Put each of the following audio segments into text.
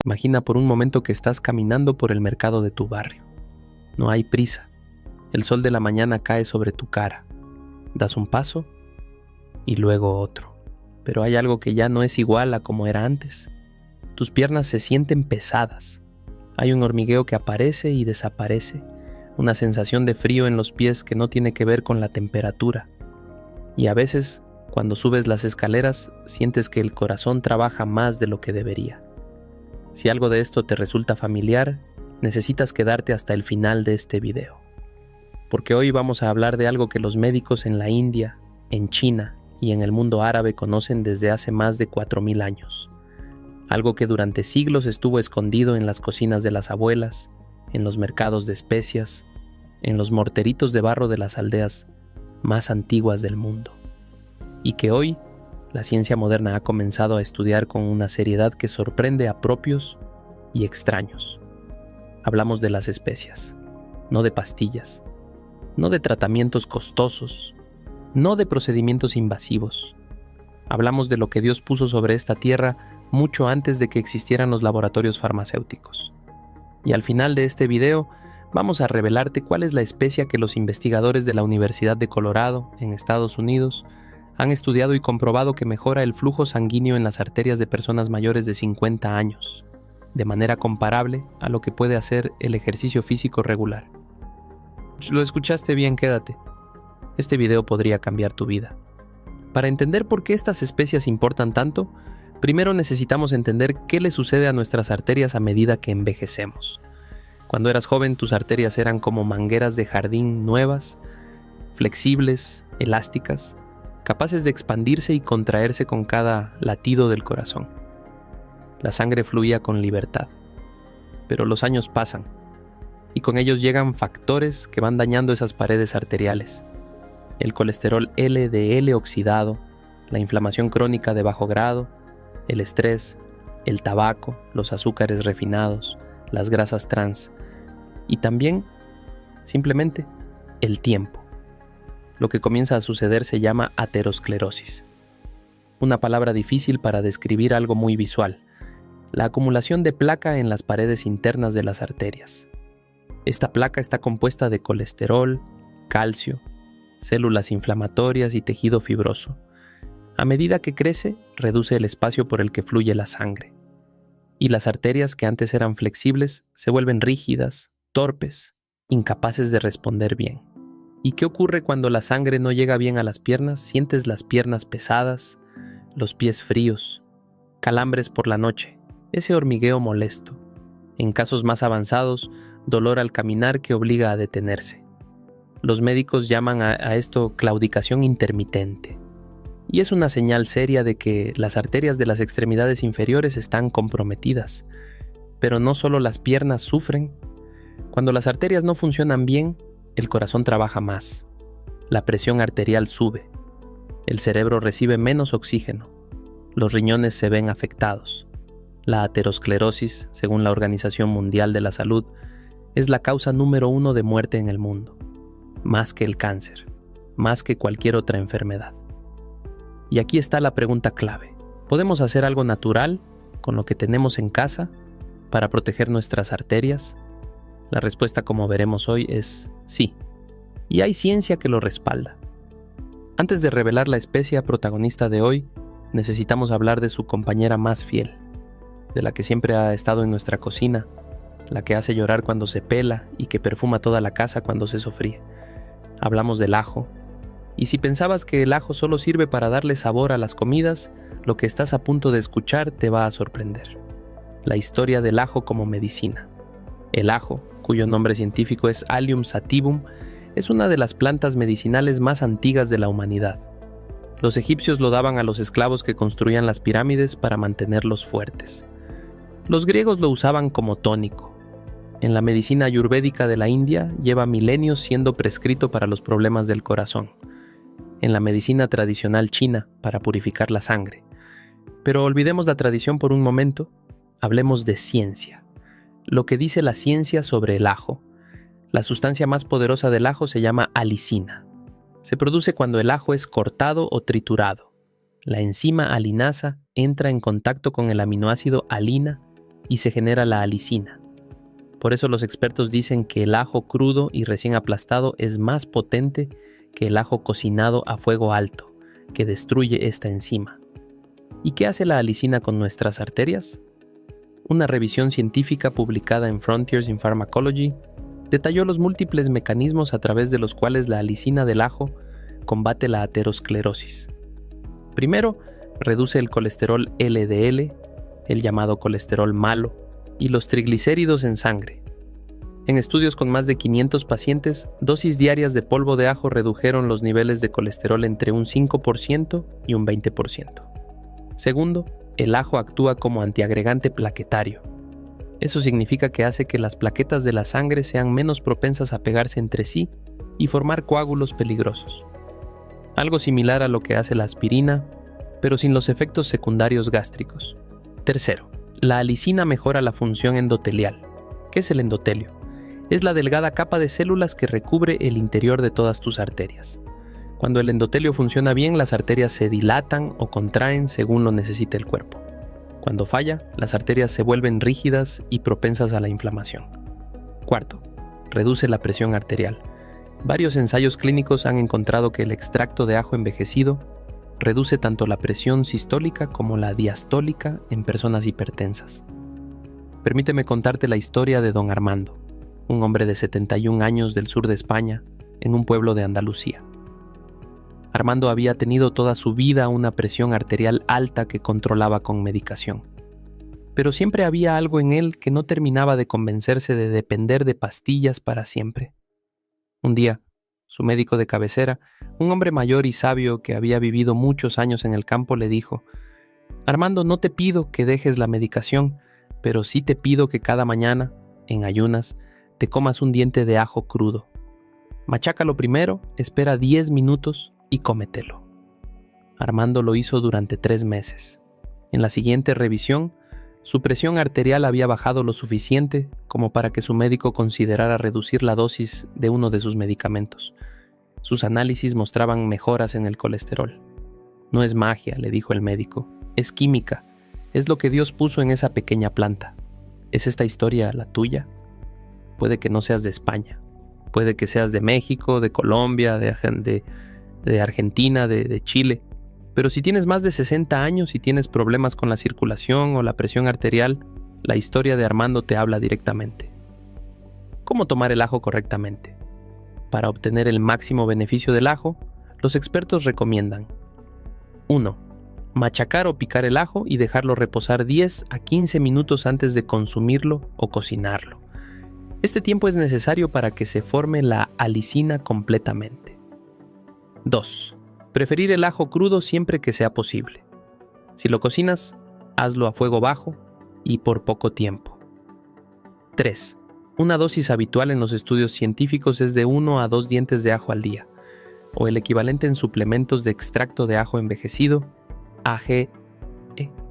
Imagina por un momento que estás caminando por el mercado de tu barrio. No hay prisa. El sol de la mañana cae sobre tu cara. Das un paso y luego otro. Pero hay algo que ya no es igual a como era antes. Tus piernas se sienten pesadas. Hay un hormigueo que aparece y desaparece. Una sensación de frío en los pies que no tiene que ver con la temperatura. Y a veces, cuando subes las escaleras, sientes que el corazón trabaja más de lo que debería. Si algo de esto te resulta familiar, necesitas quedarte hasta el final de este video. Porque hoy vamos a hablar de algo que los médicos en la India, en China y en el mundo árabe conocen desde hace más de 4000 años. Algo que durante siglos estuvo escondido en las cocinas de las abuelas, en los mercados de especias, en los morteritos de barro de las aldeas más antiguas del mundo. Y que hoy la ciencia moderna ha comenzado a estudiar con una seriedad que sorprende a propios y extraños. Hablamos de las especias, no de pastillas, no de tratamientos costosos, no de procedimientos invasivos. Hablamos de lo que Dios puso sobre esta tierra mucho antes de que existieran los laboratorios farmacéuticos. Y al final de este video vamos a revelarte cuál es la especia que los investigadores de la Universidad de Colorado, en Estados Unidos, han estudiado y comprobado que mejora el flujo sanguíneo en las arterias de personas mayores de 50 años, de manera comparable a lo que puede hacer el ejercicio físico regular. Lo escuchaste bien, quédate. Este video podría cambiar tu vida. Para entender por qué estas especias importan tanto, primero necesitamos entender qué le sucede a nuestras arterias a medida que envejecemos. Cuando eras joven, tus arterias eran como mangueras de jardín nuevas, flexibles, elásticas, capaces de expandirse y contraerse con cada latido del corazón. La sangre fluía con libertad. Pero los años pasan, y con ellos llegan factores que van dañando esas paredes arteriales. El colesterol LDL oxidado, la inflamación crónica de bajo grado, el estrés, el tabaco, los azúcares refinados, las grasas trans y también, simplemente, el tiempo. Lo que comienza a suceder se llama aterosclerosis. Una palabra difícil para describir algo muy visual, la acumulación de placa en las paredes internas de las arterias. Esta placa está compuesta de colesterol, calcio, células inflamatorias y tejido fibroso. A medida que crece, reduce el espacio por el que fluye la sangre. Y las arterias que antes eran flexibles se vuelven rígidas, torpes, incapaces de responder bien. ¿Y qué ocurre cuando la sangre no llega bien a las piernas? Sientes las piernas pesadas, los pies fríos, calambres por la noche, ese hormigueo molesto. En casos más avanzados, dolor al caminar que obliga a detenerse. Los médicos llaman a esto claudicación intermitente. Y es una señal seria de que las arterias de las extremidades inferiores están comprometidas. Pero no solo las piernas sufren. Cuando las arterias no funcionan bien, el corazón trabaja más. La presión arterial sube. El cerebro recibe menos oxígeno. Los riñones se ven afectados. La aterosclerosis, según la Organización Mundial de la Salud, es la causa número 1 de muerte en el mundo. Más que el cáncer, más que cualquier otra enfermedad. Y aquí está la pregunta clave. ¿Podemos hacer algo natural con lo que tenemos en casa para proteger nuestras arterias? La respuesta, como veremos hoy, es sí. Y hay ciencia que lo respalda. Antes de revelar la especia protagonista de hoy, necesitamos hablar de su compañera más fiel, de la que siempre ha estado en nuestra cocina, la que hace llorar cuando se pela y que perfuma toda la casa cuando se sofríe. Hablamos del ajo. Y si pensabas que el ajo solo sirve para darle sabor a las comidas, lo que estás a punto de escuchar te va a sorprender. La historia del ajo como medicina. El ajo, cuyo nombre científico es Allium sativum, es una de las plantas medicinales más antiguas de la humanidad. Los egipcios lo daban a los esclavos que construían las pirámides para mantenerlos fuertes. Los griegos lo usaban como tónico. En la medicina ayurvédica de la India lleva milenios siendo prescrito para los problemas del corazón. En la medicina tradicional china para purificar la sangre. Pero olvidemos la tradición por un momento, hablemos de ciencia. Lo que dice la ciencia sobre el ajo. La sustancia más poderosa del ajo se llama alicina. Se produce cuando el ajo es cortado o triturado. La enzima alinasa entra en contacto con el aminoácido alina y se genera la alicina. Por eso los expertos dicen que el ajo crudo y recién aplastado es más potente que el ajo cocinado a fuego alto, que destruye esta enzima. ¿Y qué hace la alicina con nuestras arterias? Una revisión científica publicada en Frontiers in Pharmacology detalló los múltiples mecanismos a través de los cuales la alicina del ajo combate la aterosclerosis. Primero, reduce el colesterol LDL, el llamado colesterol malo, y los triglicéridos en sangre. En estudios con más de 500 pacientes, dosis diarias de polvo de ajo redujeron los niveles de colesterol entre un 5% y un 20%. Segundo, el ajo actúa como antiagregante plaquetario. Eso significa que hace que las plaquetas de la sangre sean menos propensas a pegarse entre sí y formar coágulos peligrosos. Algo similar a lo que hace la aspirina, pero sin los efectos secundarios gástricos. Tercero, la alicina mejora la función endotelial. ¿Qué es el endotelio? Es la delgada capa de células que recubre el interior de todas tus arterias. Cuando el endotelio funciona bien, las arterias se dilatan o contraen según lo necesite el cuerpo. Cuando falla, las arterias se vuelven rígidas y propensas a la inflamación. Cuarto, reduce la presión arterial. Varios ensayos clínicos han encontrado que el extracto de ajo envejecido reduce tanto la presión sistólica como la diastólica en personas hipertensas. Permíteme contarte la historia de don Armando, un hombre de 71 años del sur de España, en un pueblo de Andalucía. Armando había tenido toda su vida una presión arterial alta que controlaba con medicación. Pero siempre había algo en él que no terminaba de convencerse de depender de pastillas para siempre. Un día, su médico de cabecera, un hombre mayor y sabio que había vivido muchos años en el campo, le dijo: Armando, no te pido que dejes la medicación, pero sí te pido que cada mañana, en ayunas, te comas un diente de ajo crudo. Machácalo primero, espera 10 minutos y cómetelo. Armando lo hizo durante 3 meses. En la siguiente revisión, su presión arterial había bajado lo suficiente como para que su médico considerara reducir la dosis de uno de sus medicamentos. Sus análisis mostraban mejoras en el colesterol. No es magia, le dijo el médico, es química, es lo que Dios puso en esa pequeña planta. ¿Es esta historia la tuya? Puede que no seas de España, puede que seas de México, de Colombia, de Argentina, de Chile. Pero si tienes más de 60 años y tienes problemas con la circulación o la presión arterial, la historia de Armando te habla directamente. ¿Cómo tomar el ajo correctamente? Para obtener el máximo beneficio del ajo, los expertos recomiendan: 1. Machacar o picar el ajo y dejarlo reposar 10 a 15 minutos antes de consumirlo o cocinarlo. Este tiempo es necesario para que se forme la alicina completamente. 2. Preferir el ajo crudo siempre que sea posible. Si lo cocinas, hazlo a fuego bajo y por poco tiempo. 3. Una dosis habitual en los estudios científicos es de 1 a 2 dientes de ajo al día, o el equivalente en suplementos de extracto de ajo envejecido, AGE,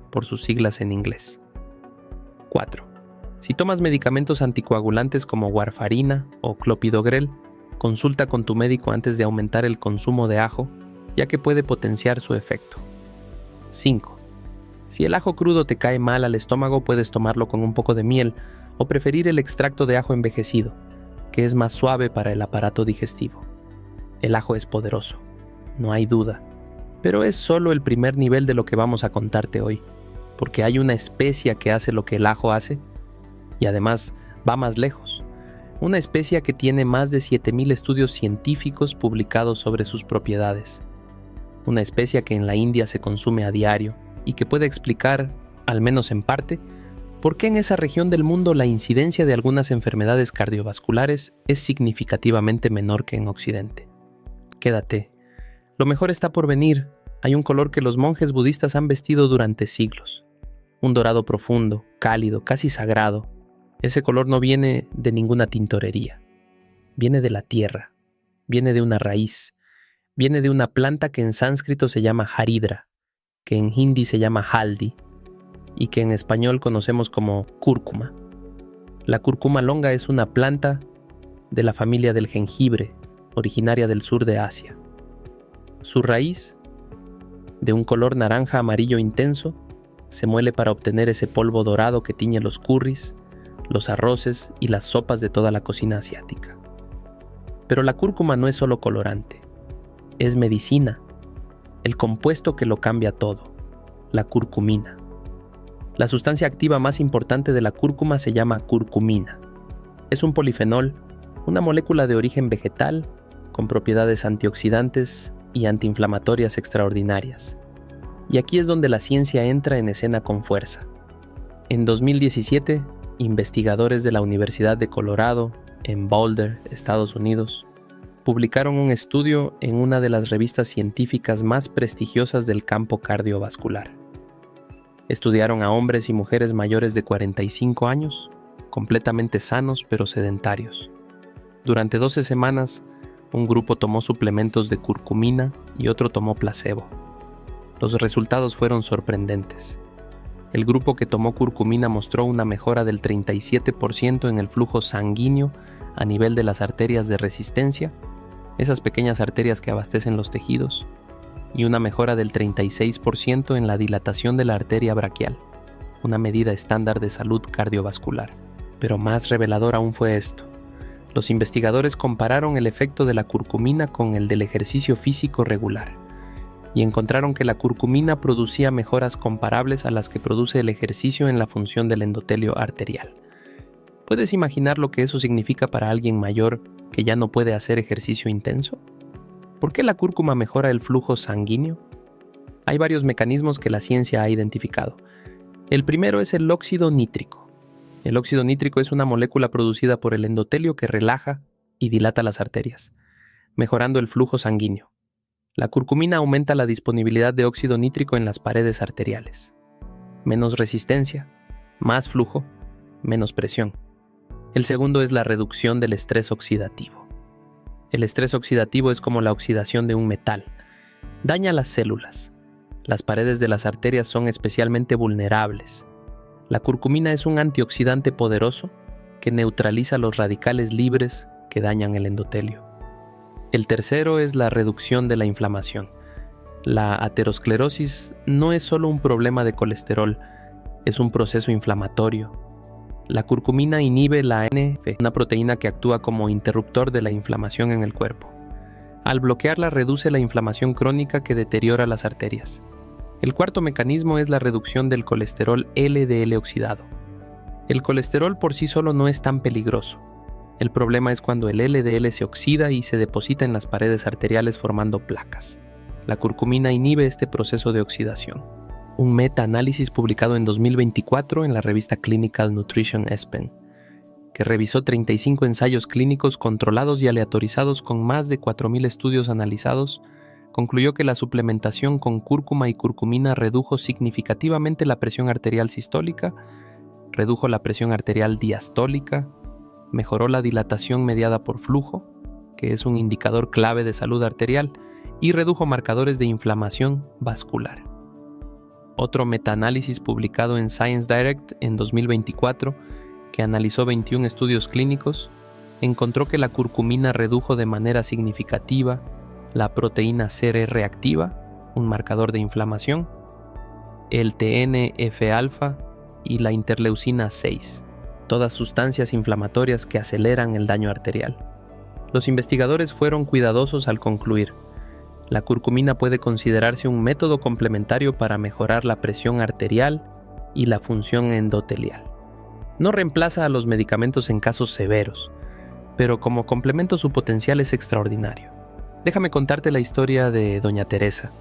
por sus siglas en inglés. 4. Si tomas medicamentos anticoagulantes como warfarina o clopidogrel, consulta con tu médico antes de aumentar el consumo de ajo, ya que puede potenciar su efecto. 5. Si el ajo crudo te cae mal al estómago, puedes tomarlo con un poco de miel o preferir el extracto de ajo envejecido, que es más suave para el aparato digestivo. El ajo es poderoso, no hay duda, pero es solo el primer nivel de lo que vamos a contarte hoy, porque hay una especia que hace lo que el ajo hace y además va más lejos. Una especia que tiene más de 7,000 estudios científicos publicados sobre sus propiedades. Una especia que en la India se consume a diario y que puede explicar, al menos en parte, por qué en esa región del mundo la incidencia de algunas enfermedades cardiovasculares es significativamente menor que en Occidente. Quédate. Lo mejor está por venir. Hay un color que los monjes budistas han vestido durante siglos. Un dorado profundo, cálido, casi sagrado. Ese color no viene de ninguna tintorería. Viene de la tierra. Viene de una raíz. Viene de una planta que en sánscrito se llama haridra, que en hindi se llama haldi y que en español conocemos como cúrcuma. La cúrcuma longa es una planta de la familia del jengibre, originaria del sur de Asia. Su raíz, de un color naranja amarillo intenso, Se muele para obtener ese polvo dorado que tiñe los curries, los arroces y las sopas de toda la cocina asiática. Pero la cúrcuma no es solo colorante, es medicina, el compuesto que lo cambia todo, la curcumina. La sustancia activa más importante de la cúrcuma se llama curcumina. Es un polifenol, una molécula de origen vegetal con propiedades antioxidantes y antiinflamatorias extraordinarias. Y aquí es donde la ciencia entra en escena con fuerza. En 2017, investigadores de la Universidad de Colorado, en Boulder, Estados Unidos, publicaron un estudio en una de las revistas científicas más prestigiosas del campo cardiovascular. Estudiaron a hombres y mujeres mayores de 45 años, completamente sanos pero sedentarios. Durante 12 semanas, un grupo tomó suplementos de curcumina y otro tomó placebo. Los resultados fueron sorprendentes. El grupo que tomó curcumina mostró una mejora del 37% en el flujo sanguíneo a nivel de las arterias de resistencia, esas pequeñas arterias que abastecen los tejidos, y una mejora del 36% en la dilatación de la arteria braquial, una medida estándar de salud cardiovascular. Pero más revelador aún fue esto. Los investigadores compararon el efecto de la curcumina con el del ejercicio físico regular y encontraron que la curcumina producía mejoras comparables a las que produce el ejercicio en la función del endotelio arterial. ¿Puedes imaginar lo que eso significa para alguien mayor que ya no puede hacer ejercicio intenso? ¿Por qué la cúrcuma mejora el flujo sanguíneo? Hay varios mecanismos que la ciencia ha identificado. El primero es el óxido nítrico. El óxido nítrico es una molécula producida por el endotelio que relaja y dilata las arterias, mejorando el flujo sanguíneo. La curcumina aumenta la disponibilidad de óxido nítrico en las paredes arteriales. Menos resistencia, más flujo, menos presión. El segundo es la reducción del estrés oxidativo. El estrés oxidativo es como la oxidación de un metal. Daña las células. Las paredes de las arterias son especialmente vulnerables. La curcumina es un antioxidante poderoso que neutraliza los radicales libres que dañan el endotelio. El tercero es la reducción de la inflamación. La aterosclerosis no es solo un problema de colesterol, es un proceso inflamatorio. La curcumina inhibe la NF, una proteína que actúa como interruptor de la inflamación en el cuerpo. Al bloquearla reduce la inflamación crónica que deteriora las arterias. El cuarto mecanismo es la reducción del colesterol LDL oxidado. El colesterol por sí solo no es tan peligroso. El problema es cuando el LDL se oxida y se deposita en las paredes arteriales formando placas. La curcumina inhibe este proceso de oxidación. Un metaanálisis publicado en 2024 en la revista Clinical Nutrition ESPEN, que revisó 35 ensayos clínicos controlados y aleatorizados con más de 4.000 estudios analizados, concluyó que la suplementación con cúrcuma y curcumina redujo significativamente la presión arterial sistólica, redujo la presión arterial diastólica, mejoró la dilatación mediada por flujo, que es un indicador clave de salud arterial, y redujo marcadores de inflamación vascular. Otro metaanálisis publicado en Science Direct en 2024, que analizó 21 estudios clínicos, encontró que la curcumina redujo de manera significativa la proteína CR reactiva, un marcador de inflamación, el TNF-alfa y la interleucina 6. Todas sustancias inflamatorias que aceleran el daño arterial. Los investigadores fueron cuidadosos al concluir: la curcumina puede considerarse un método complementario para mejorar la presión arterial y la función endotelial. No reemplaza a los medicamentos en casos severos, pero como complemento su potencial es extraordinario. Déjame contarte la historia de doña Teresa.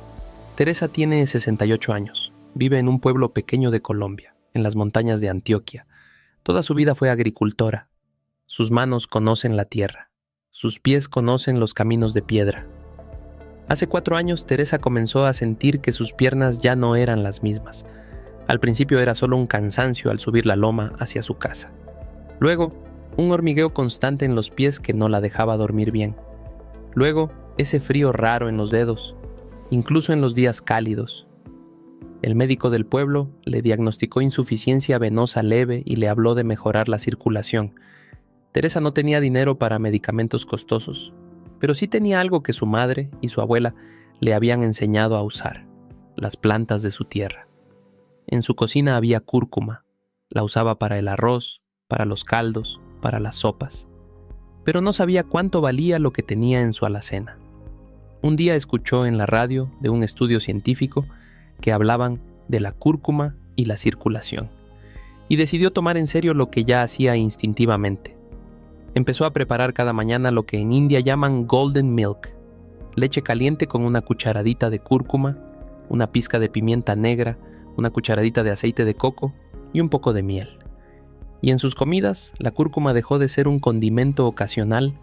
Teresa tiene 68 años, vive en un pueblo pequeño de Colombia, en las montañas de Antioquia. Toda su vida fue agricultora. Sus manos conocen la tierra. Sus pies conocen los caminos de piedra. Hace 4 años, Teresa comenzó a sentir que sus piernas ya no eran las mismas. Al principio era solo un cansancio al subir la loma hacia su casa. Luego, un hormigueo constante en los pies que no la dejaba dormir bien. Luego, ese frío raro en los dedos, incluso en los días cálidos. El médico del pueblo le diagnosticó insuficiencia venosa leve y le habló de mejorar la circulación. Teresa no tenía dinero para medicamentos costosos, pero sí tenía algo que su madre y su abuela le habían enseñado a usar: las plantas de su tierra. En su cocina había cúrcuma. La usaba para el arroz, para los caldos, para las sopas. Pero no sabía cuánto valía lo que tenía en su alacena. Un día escuchó en la radio de un estudio científico que hablaban de la cúrcuma y la circulación, y decidió tomar en serio lo que ya hacía instintivamente. Empezó a preparar cada mañana lo que en India llaman golden milk, leche caliente con una cucharadita de cúrcuma, una pizca de pimienta negra, una cucharadita de aceite de coco y un poco de miel. Y en sus comidas, la cúrcuma dejó de ser un condimento ocasional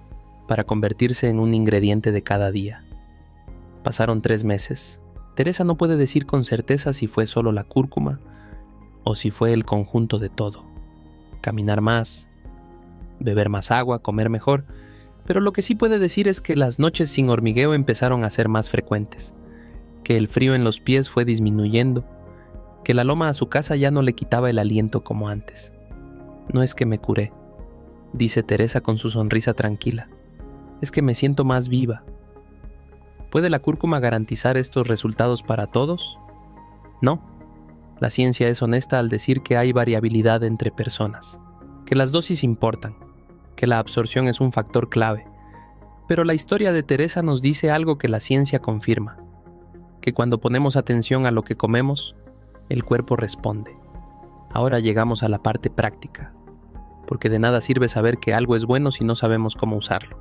para convertirse en un ingrediente de cada día. Pasaron 3 meses. Teresa no puede decir con certeza si fue solo la cúrcuma o si fue el conjunto de todo. Caminar más, beber más agua, comer mejor, pero lo que sí puede decir es que las noches sin hormigueo empezaron a ser más frecuentes, que el frío en los pies fue disminuyendo, que la loma a su casa ya no le quitaba el aliento como antes. No es que me curé, dice Teresa con su sonrisa tranquila, es que me siento más viva. ¿Puede la cúrcuma garantizar estos resultados para todos? No. La ciencia es honesta al decir que hay variabilidad entre personas, que las dosis importan, que la absorción es un factor clave. Pero la historia de Teresa nos dice algo que la ciencia confirma, que cuando ponemos atención a lo que comemos, el cuerpo responde. Ahora llegamos a la parte práctica, porque de nada sirve saber que algo es bueno si no sabemos cómo usarlo.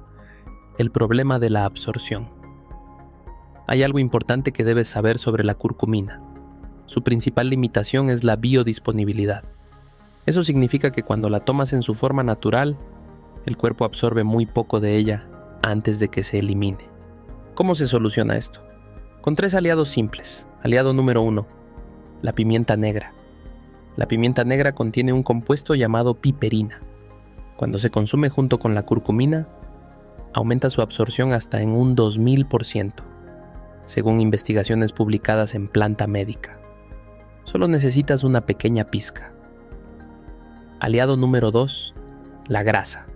El problema de la absorción. Hay algo importante que debes saber sobre la curcumina. Su principal limitación es la biodisponibilidad. Eso significa que cuando la tomas en su forma natural, el cuerpo absorbe muy poco de ella antes de que se elimine. ¿Cómo se soluciona esto? Con 3 aliados simples. Aliado número 1, la pimienta negra. La pimienta negra contiene un compuesto llamado piperina. Cuando se consume junto con la curcumina, aumenta su absorción hasta en un 2000%, según investigaciones publicadas en Planta Médica. Solo necesitas una pequeña pizca. Aliado número 2, la grasa.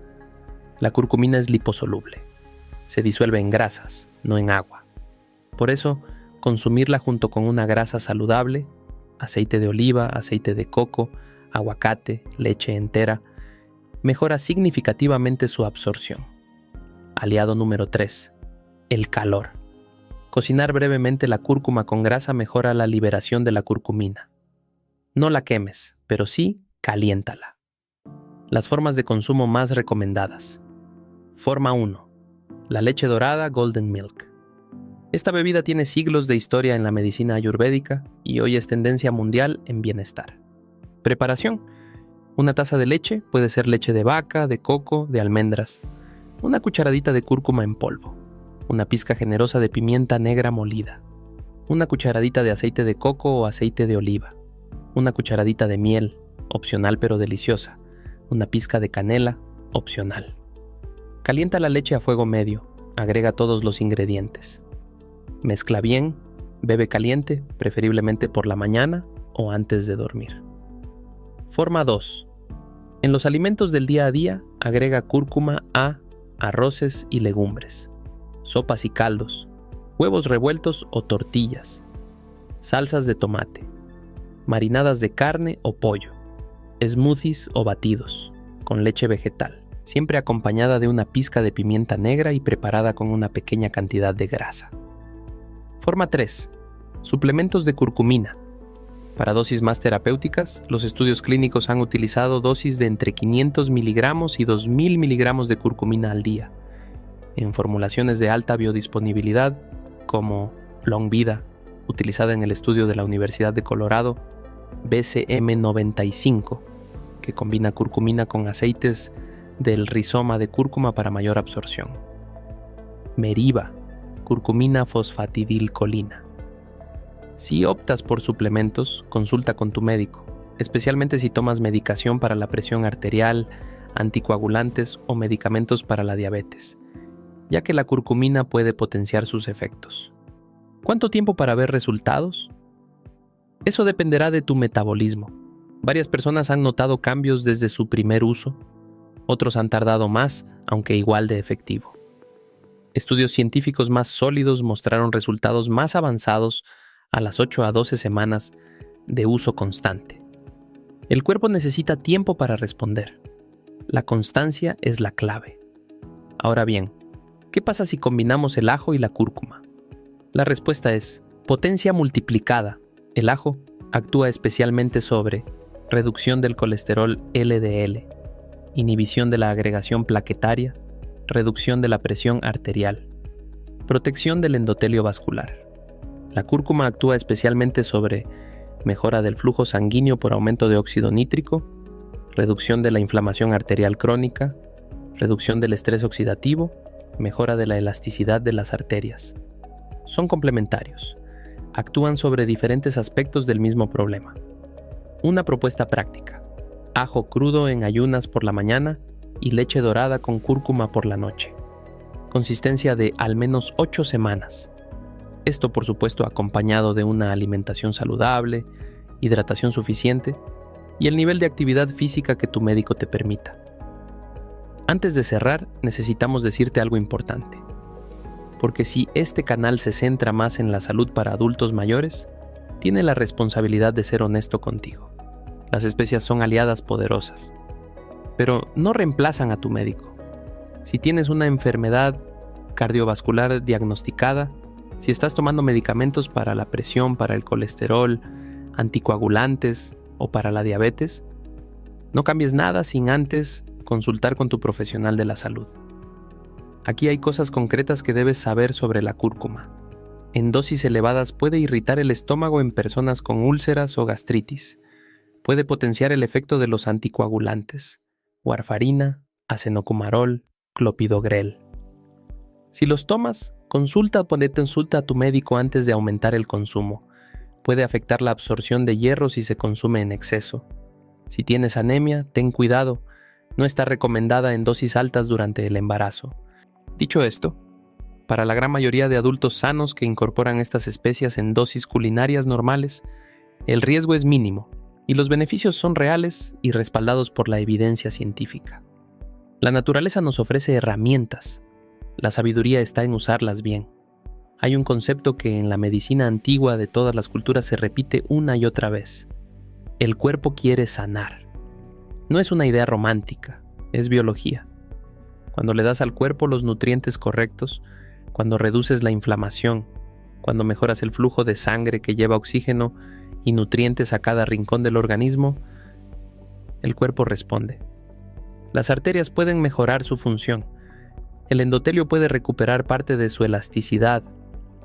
La curcumina es liposoluble. Se disuelve en grasas, no en agua. Por eso, consumirla junto con una grasa saludable, aceite de oliva, aceite de coco, aguacate, leche entera, mejora significativamente su absorción. Aliado número 3, el calor. Cocinar brevemente la cúrcuma con grasa mejora la liberación de la curcumina. No la quemes, pero sí caliéntala. Las formas de consumo más recomendadas. Forma 1. La leche dorada Golden Milk. Esta bebida tiene siglos de historia en la medicina ayurvédica y hoy es tendencia mundial en bienestar. Preparación. Una taza de leche, puede ser leche de vaca, de coco, de almendras. Una cucharadita de cúrcuma en polvo. Una pizca generosa de pimienta negra molida. Una cucharadita de aceite de coco o aceite de oliva. Una cucharadita de miel, opcional pero deliciosa. Una pizca de canela, opcional. Calienta la leche a fuego medio. Agrega todos los ingredientes. Mezcla bien, bebe caliente, preferiblemente por la mañana o antes de dormir. Forma 2. En los alimentos del día a día, agrega cúrcuma a arroces y legumbres, sopas y caldos, huevos revueltos o tortillas, salsas de tomate, marinadas de carne o pollo, smoothies o batidos, con leche vegetal, siempre acompañada de una pizca de pimienta negra y preparada con una pequeña cantidad de grasa. Forma 3. Suplementos de curcumina. Para dosis más terapéuticas, los estudios clínicos han utilizado dosis de entre 500 miligramos y 2000 miligramos de curcumina al día, en formulaciones de alta biodisponibilidad, como Long Vida, utilizada en el estudio de la Universidad de Colorado, BCM95, que combina curcumina con aceites del rizoma de cúrcuma para mayor absorción. Meriva, curcumina fosfatidilcolina. Si optas por suplementos, consulta con tu médico, especialmente si tomas medicación para la presión arterial, anticoagulantes o medicamentos para la diabetes, ya que la curcumina puede potenciar sus efectos. ¿Cuánto tiempo para ver resultados? Eso dependerá de tu metabolismo. Varias personas han notado cambios desde su primer uso, otros han tardado más, aunque igual de efectivo. Estudios científicos más sólidos mostraron resultados más avanzados a las 8 a 12 semanas de uso constante. El cuerpo necesita tiempo para responder. La constancia es la clave. Ahora bien, ¿qué pasa si combinamos el ajo y la cúrcuma? La respuesta es potencia multiplicada. El ajo actúa especialmente sobre reducción del colesterol LDL, inhibición de la agregación plaquetaria, reducción de la presión arterial, protección del endotelio vascular. La cúrcuma actúa especialmente sobre mejora del flujo sanguíneo por aumento de óxido nítrico, reducción de la inflamación arterial crónica, reducción del estrés oxidativo, mejora de la elasticidad de las arterias. Son complementarios. Actúan sobre diferentes aspectos del mismo problema. Una propuesta práctica: ajo crudo en ayunas por la mañana y leche dorada con cúrcuma por la noche. Consistencia de al menos 8 semanas. Esto, por supuesto, acompañado de una alimentación saludable, hidratación suficiente y el nivel de actividad física que tu médico te permita. Antes de cerrar, necesitamos decirte algo importante. Porque si este canal se centra más en la salud para adultos mayores, tiene la responsabilidad de ser honesto contigo. Las especias son aliadas poderosas, pero no reemplazan a tu médico. Si tienes una enfermedad cardiovascular diagnosticada, si estás tomando medicamentos para la presión, para el colesterol, anticoagulantes o para la diabetes, no cambies nada sin antes consultar con tu profesional de la salud. Aquí hay cosas concretas que debes saber sobre la cúrcuma. En dosis elevadas puede irritar el estómago en personas con úlceras o gastritis. Puede potenciar el efecto de los anticoagulantes, warfarina, acenocumarol, clopidogrel. Si los tomas, consulta a tu médico antes de aumentar el consumo. Puede afectar la absorción de hierro si se consume en exceso. Si tienes anemia, ten cuidado. No está recomendada en dosis altas durante el embarazo. Dicho esto, para la gran mayoría de adultos sanos que incorporan estas especias en dosis culinarias normales, el riesgo es mínimo y los beneficios son reales y respaldados por la evidencia científica. La naturaleza nos ofrece herramientas. La sabiduría está en usarlas bien. Hay un concepto que en la medicina antigua de todas las culturas se repite una y otra vez. El cuerpo quiere sanar. No es una idea romántica, es biología. Cuando le das al cuerpo los nutrientes correctos, cuando reduces la inflamación, cuando mejoras el flujo de sangre que lleva oxígeno y nutrientes a cada rincón del organismo, el cuerpo responde. Las arterias pueden mejorar su función. El endotelio puede recuperar parte de su elasticidad,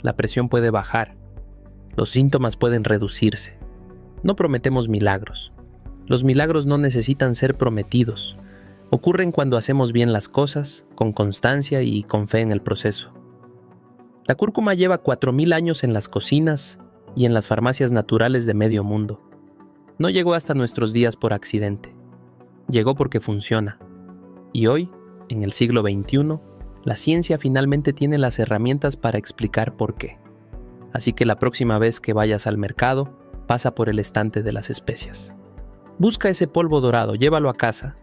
la presión puede bajar, los síntomas pueden reducirse. No prometemos milagros. Los milagros no necesitan ser prometidos. Ocurren cuando hacemos bien las cosas, con constancia y con fe en el proceso. La cúrcuma lleva 4000 años en las cocinas y en las farmacias naturales de medio mundo. No llegó hasta nuestros días por accidente. Llegó porque funciona. Y hoy, en el siglo XXI, la ciencia finalmente tiene las herramientas para explicar por qué. Así que la próxima vez que vayas al mercado, pasa por el estante de las especias. Busca ese polvo dorado, llévalo a casa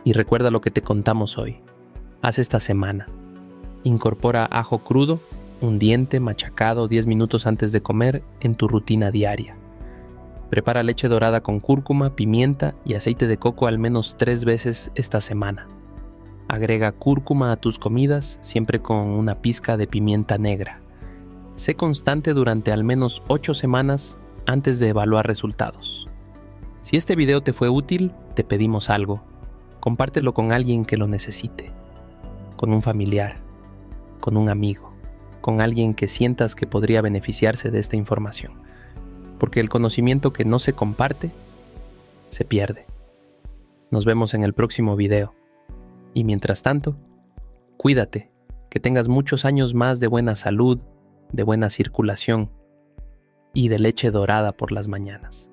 y recuerda lo que te contamos hoy. Haz esta semana. Incorpora ajo crudo, un diente machacado 10 minutos antes de comer en tu rutina diaria. Prepara leche dorada con cúrcuma, pimienta y aceite de coco al menos 3 veces esta semana. Agrega cúrcuma a tus comidas, siempre con una pizca de pimienta negra. Sé constante durante al menos 8 semanas antes de evaluar resultados. Si este video te fue útil, te pedimos algo. Compártelo con alguien que lo necesite. Con un familiar, con un amigo, con alguien que sientas que podría beneficiarse de esta información. Porque el conocimiento que no se comparte, se pierde. Nos vemos en el próximo video. Y mientras tanto, cuídate, que tengas muchos años más de buena salud, de buena circulación y de leche dorada por las mañanas.